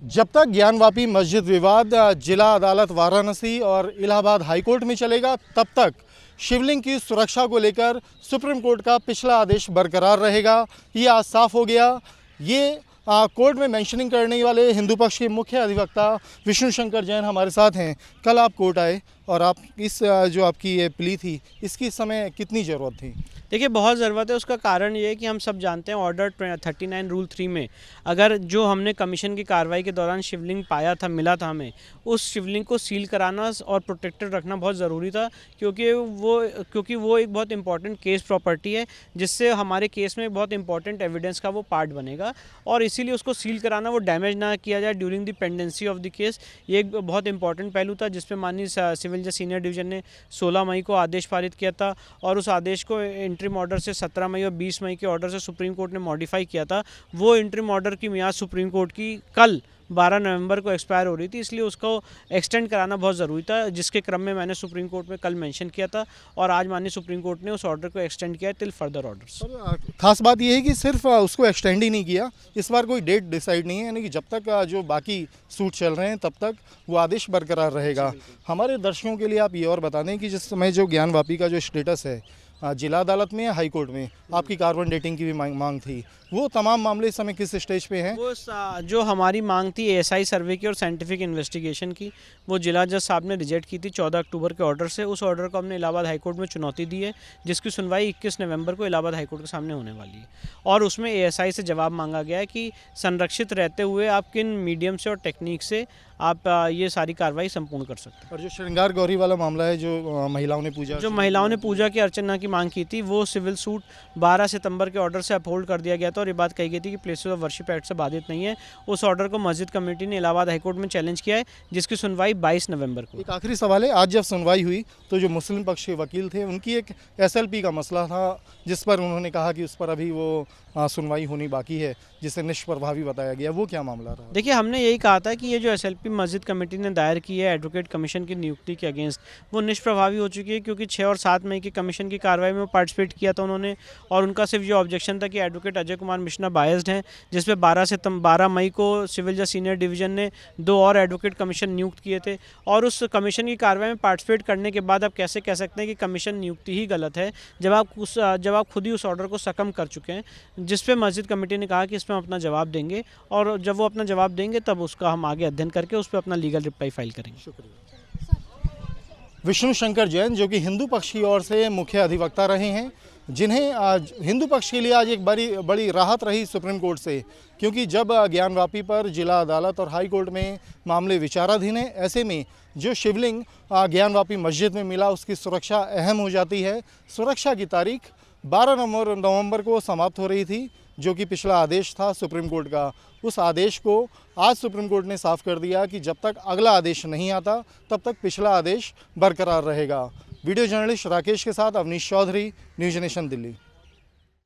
जब तक ज्ञानवापी मस्जिद विवाद जिला अदालत वाराणसी और इलाहाबाद हाईकोर्ट में चलेगा, तब तक शिवलिंग की सुरक्षा को लेकर सुप्रीम कोर्ट का पिछला आदेश बरकरार रहेगा। ये आज साफ हो गया। ये कोर्ट में मेंशनिंग करने वाले हिंदू पक्ष के मुख्य अधिवक्ता विष्णु शंकर जैन हमारे साथ हैं। कल आप कोर्ट आए और आप इस जो आपकी ये प्ली थी, इसकी इस समय कितनी ज़रूरत थी? देखिए, बहुत ज़रूरत है। उसका कारण ये है कि हम सब जानते हैं ऑर्डर 39 रूल 3 में अगर जो हमने कमीशन की कार्रवाई के दौरान शिवलिंग पाया था, मिला था हमें, उस शिवलिंग को सील कराना और प्रोटेक्टेड रखना बहुत ज़रूरी था, क्योंकि वो एक बहुत इंपॉर्टेंट केस प्रॉपर्टी है, जिससे हमारे केस में बहुत इंपॉर्टेंट एविडेंस का वो पार्ट बनेगा और इसीलिए उसको सील कराना, वो डैमेज ना किया जाए during the pendency of the case. ये एक बहुत इंपॉर्टेंट पहलू था जिसपे माननीय सिविल जज सीनियर डिवीजन ने 16 मई को आदेश पारित किया था और उस आदेश को इंटरिम ऑर्डर से 17 मई और 20 मई के ऑर्डर से सुप्रीम कोर्ट ने मॉडिफाई किया था। वो इंटरिम ऑर्डर की मियाद सुप्रीम कोर्ट की कल 12 नवंबर को एक्सपायर हो रही थी, इसलिए उसको एक्सटेंड कराना बहुत ज़रूरी था, जिसके क्रम में मैंने सुप्रीम कोर्ट में कल मेंशन किया था और आज माननीय सुप्रीम कोर्ट ने उस ऑर्डर को एक्सटेंड किया टिल फर्दर ऑर्डर्स। खास बात यह है कि सिर्फ उसको एक्सटेंड ही नहीं किया, इस बार कोई डेट डिसाइड नहीं है, यानी कि जब तक जो बाकी सूट चल रहे हैं तब तक वो आदेश बरकरार रहेगा। हमारे दर्शकों के लिए आप ये और बता दें कि जिस समय जो ज्ञानवापी का जो स्टेटस है जिला अदालत में या हाई कोर्ट में, आपकी कार्बन डेटिंग की भी मांग थी, वो तमाम मामले इस समय किस स्टेज पे हैं? वो जो हमारी मांग थी एएसआई सर्वे की और साइंटिफिक इन्वेस्टिगेशन की, वो जिला जज साहब ने रिजेक्ट की थी 14 अक्टूबर के ऑर्डर से। उस ऑर्डर को हमने इलाहाबाद हाईकोर्ट में चुनौती दी है, जिसकी सुनवाई 21 नवंबर को इलाहाबाद हाईकोर्ट के सामने होने वाली है और उसमें एएसआई से जवाब मांगा गया है कि संरक्षित रहते हुए आप किन मीडियम से और टेक्निक से आप ये सारी कार्रवाई संपूर्ण कर सकते हैं। और जो श्रृंगार गौरी वाला मामला है, जो महिलाओं ने पूजा की अर्चना की मांग की थी, वो सिविल सूट 12 सितंबर के ऑर्डर से अपहोल्ड कर दिया गया था और ये बात कही गई थी कि प्लेसेस ऑफ वर्शिप एक्ट से बाधित नहीं है। उस ऑर्डर को मस्जिद कमेटी ने इलाहाबाद हाईकोर्ट में चैलेंज किया है, जिसकी सुनवाई 22 नवंबर को। एक आखिरी सवाल है, आज जब सुनवाई हुई तो जो मुस्लिम पक्ष के वकील थे, उनकी एक एसएलपी का मसला था, जिस पर उन्होंने कहा कि उस पर अभी वो सुनवाई होनी बाकी है, जिसे निष्प्रभावी बताया गया। वो क्या मामला रहा? देखिए, हमने यही कहा था कि ये जो एसएलपी मस्जिद कमेटी ने दायर की है एडवोकेट कमीशन की नियुक्ति के अगेंस्ट, वो निष्प्रभावी हो चुकी है, क्योंकि 6 और 7 मई की कमीशन की कार्रवाई में पार्टिसिपेट किया था उन्होंने और उनका सिर्फ ये ऑब्जेक्शन था कि एडवोकेट अजय कुमार मिश्रा बायस्ड हैं, जिसपे 12 मई को सिविल जज सीनियर डिवीजन ने 2 और एडवोकेट कमीशन नियुक्त किए थे और उस कमीशन की कार्रवाई में पार्टिसिपेट करने के बाद आप कैसे कह सकते हैं कि कमीशन नियुक्ति ही गलत है, जब आप खुद ही उस ऑर्डर को सकम कर चुके हैं, जिसपे मस्जिद कमेटी ने कहा कि इसमें अपना जवाब देंगे और जब वो अपना जवाब देंगे तब उसका हम आगे अध्ययन करके उस पर अपना लीगल रिप्लाई फाइल करेंगे। शुक्रिया। विष्णु शंकर जैन, जो कि हिंदू पक्ष की ओर से मुख्य अधिवक्ता रहे हैं, जिन्हें आज हिंदू पक्ष के लिए आज एक बड़ी राहत रही सुप्रीम कोर्ट से, क्योंकि जब ज्ञानवापी पर जिला अदालत और हाई कोर्ट में मामले विचाराधीन है, ऐसे में जो शिवलिंग ज्ञानवापी मस्जिद में मिला, उसकी सुरक्षा अहम हो जाती है। सुरक्षा की तारीख 12 नवंबर को समाप्त हो रही थी, जो कि पिछला आदेश था सुप्रीम कोर्ट का। उस आदेश को आज सुप्रीम कोर्ट ने साफ कर दिया कि जब तक अगला आदेश नहीं आता, तब तक पिछला आदेश बरकरार रहेगा। वीडियो जर्नलिस्ट राकेश के साथ अवनीश चौधरी, न्यूज़ नेशन, दिल्ली।